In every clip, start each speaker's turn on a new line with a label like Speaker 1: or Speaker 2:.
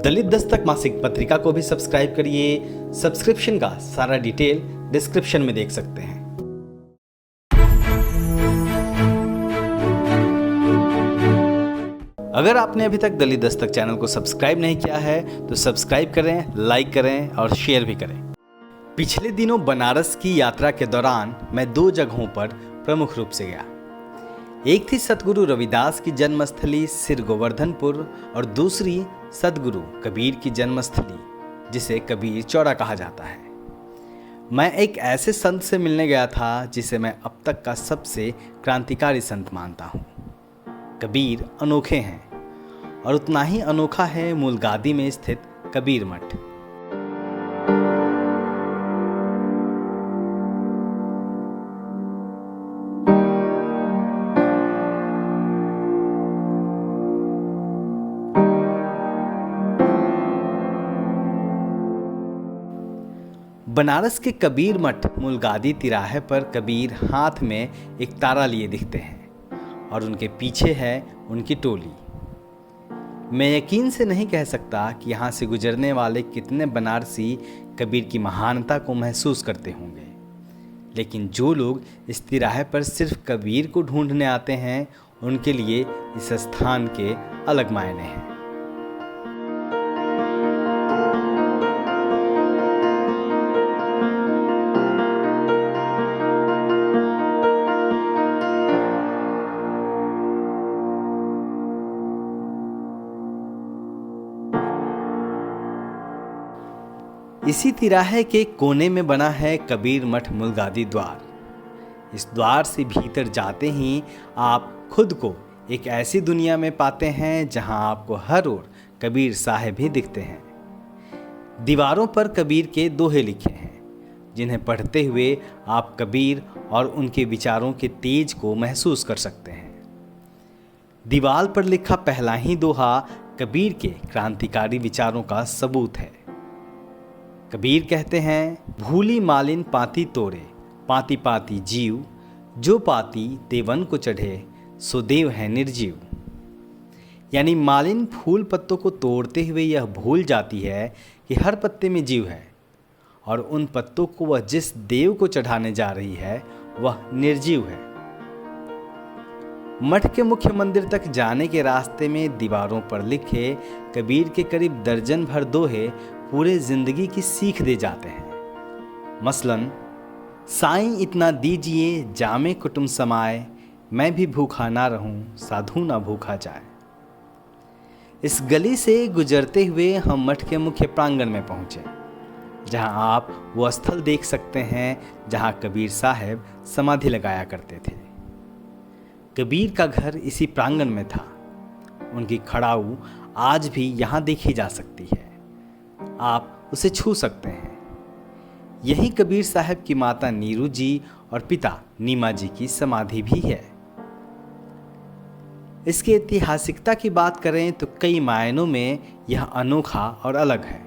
Speaker 1: दलित दस्तक मासिक पत्रिका को भी सब्सक्राइब करिए। सब्सक्रिप्शन का सारा डिटेल डिस्क्रिप्शन में देख सकते हैं। अगर आपने अभी तक दलित दस्तक चैनल को सब्सक्राइब नहीं किया है तो सब्सक्राइब करें, लाइक करें और शेयर भी करें। पिछले दिनों बनारस की यात्रा के दौरान मैं 2 जगहों पर प्रमुख रूप से गया। एक थी सतगुरु रविदास की जन्मस्थली सिर गोवर्धनपुर और दूसरी सतगुरु कबीर की जन्मस्थली जिसे कबीर चौड़ा कहा जाता है। मैं एक ऐसे संत से मिलने गया था जिसे मैं अब तक का सबसे क्रांतिकारी संत मानता हूँ। कबीर अनोखे हैं और उतना ही अनोखा है मूलगादी में स्थित कबीर मठ। बनारस के कबीर मठ मूलगादी तिराहे पर कबीर हाथ में एक तारा लिए दिखते हैं और उनके पीछे है उनकी टोली। मैं यकीन से नहीं कह सकता कि यहाँ से गुजरने वाले कितने बनारसी कबीर की महानता को महसूस करते होंगे, लेकिन जो लोग इस तिराहे पर सिर्फ कबीर को ढूंढने आते हैं उनके लिए इस स्थान के अलग मायने हैं। इसी तिराहे के कोने में बना है कबीर मठ मूलगादी द्वार। इस द्वार से भीतर जाते ही आप खुद को एक ऐसी दुनिया में पाते हैं जहां आपको हर ओर कबीर साहब ही दिखते हैं। दीवारों पर कबीर के दोहे लिखे हैं जिन्हें पढ़ते हुए आप कबीर और उनके विचारों के तेज को महसूस कर सकते हैं। दीवार पर लिखा पहला ही दोहा कबीर के क्रांतिकारी विचारों का सबूत है। कबीर कहते हैं, भूली मालिन पाती तोड़े, पाती पाती जीव, जो पाती देवन को चढ़े, सो देव है निर्जीव। यानी मालिन फूल पत्तों को तोड़ते हुए यह भूल जाती है कि हर पत्ते में जीव है और उन पत्तों को वह जिस देव को चढ़ाने जा रही है वह निर्जीव है। मठ के मुख्य मंदिर तक जाने के रास्ते में दीवारों पर लिखे कबीर के करीब दर्जन भर दोहे पूरे जिंदगी की सीख दे जाते हैं। मसलन, साईं इतना दीजिए जामे कुटुंब समाए, मैं भी भूखा ना रहूं साधु ना भूखा जाए। इस गली से गुजरते हुए हम मठ के मुख्य प्रांगण में पहुंचे, जहां आप वो स्थल देख सकते हैं जहां कबीर साहब समाधि लगाया करते थे। कबीर का घर इसी प्रांगण में था। उनकी खड़ाऊ आज भी यहां देखी जा सकती है। आप उसे छू सकते हैं। यही कबीर साहब की माता नीरू जी और पिता नीमा जी की समाधि भी है। इसकी ऐतिहासिकता की बात करें तो कई मायनों में यह अनोखा और अलग है।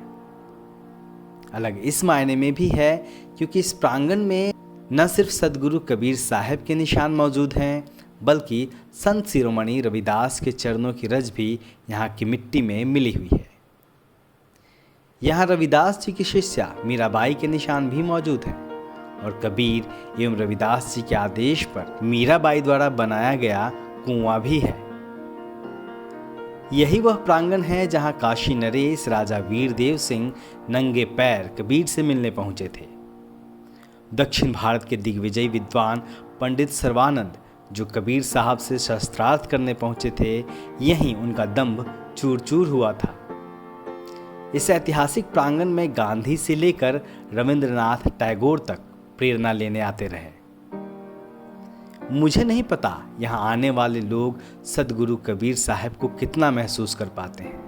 Speaker 1: अलग इस मायने में भी है क्योंकि इस प्रांगण में न सिर्फ सदगुरु कबीर साहब के निशान मौजूद हैं, बल्कि संत शिरोमणि रविदास के चरणों की रज भी यहाँ की मिट्टी में मिली हुई है। यहाँ रविदास जी की शिष्या मीराबाई के निशान भी मौजूद हैं और कबीर एवं रविदास जी के आदेश पर मीराबाई द्वारा बनाया गया कुआं भी है। यही वह प्रांगण है जहाँ काशी नरेश राजा वीरदेव सिंह नंगे पैर कबीर से मिलने पहुंचे थे। दक्षिण भारत के दिग्विजयी विद्वान पंडित सर्वानंद जो कबीर साहब से शस्त्रार्थ करने पहुंचे थे, यहीं उनका दंभ चूर चूर हुआ था। इस ऐतिहासिक प्रांगण में गांधी से लेकर रविंद्रनाथ टैगोर तक प्रेरणा लेने आते रहे। मुझे नहीं पता यहाँ आने वाले लोग सदगुरु कबीर साहब को कितना महसूस कर पाते हैं,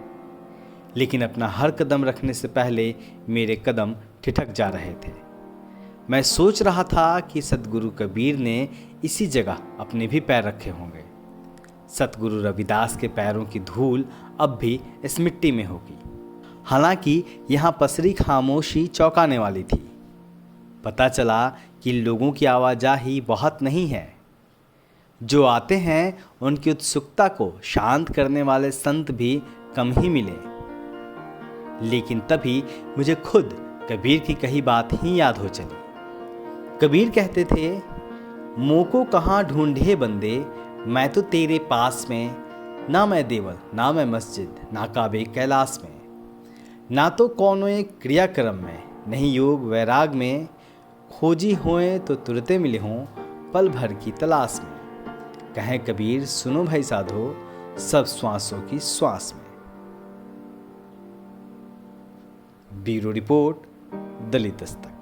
Speaker 1: लेकिन अपना हर कदम रखने से पहले मेरे कदम ठिठक जा रहे थे। मैं सोच रहा था कि सदगुरु कबीर ने इसी जगह अपने भी पैर रखे होंगे। सतगुरु रविदास के पैरों की धूल अब भी इस मिट्टी में होगी। हालांकि यहाँ पसरी खामोशी चौंकाने वाली थी। पता चला कि लोगों की आवाजाही बहुत नहीं है। जो आते हैं उनकी उत्सुकता को शांत करने वाले संत भी कम ही मिले। लेकिन तभी मुझे खुद कबीर की कही बात ही याद हो चली। कबीर कहते थे, मोको कहाँ ढूंढे बंदे, मैं तो तेरे पास में, ना मैं देवल ना मैं मस्जिद, ना काबे कैलाश में, ना तो कौनो एक क्रियाक्रम में, नहीं योग वैराग में, खोजी होए तो तुरते मिले हों पल भर की तलाश में। कहें कबीर सुनो भाई साधो, सब श्वासों की श्वास में। ब्यूरो रिपोर्ट, दलित दस्तक।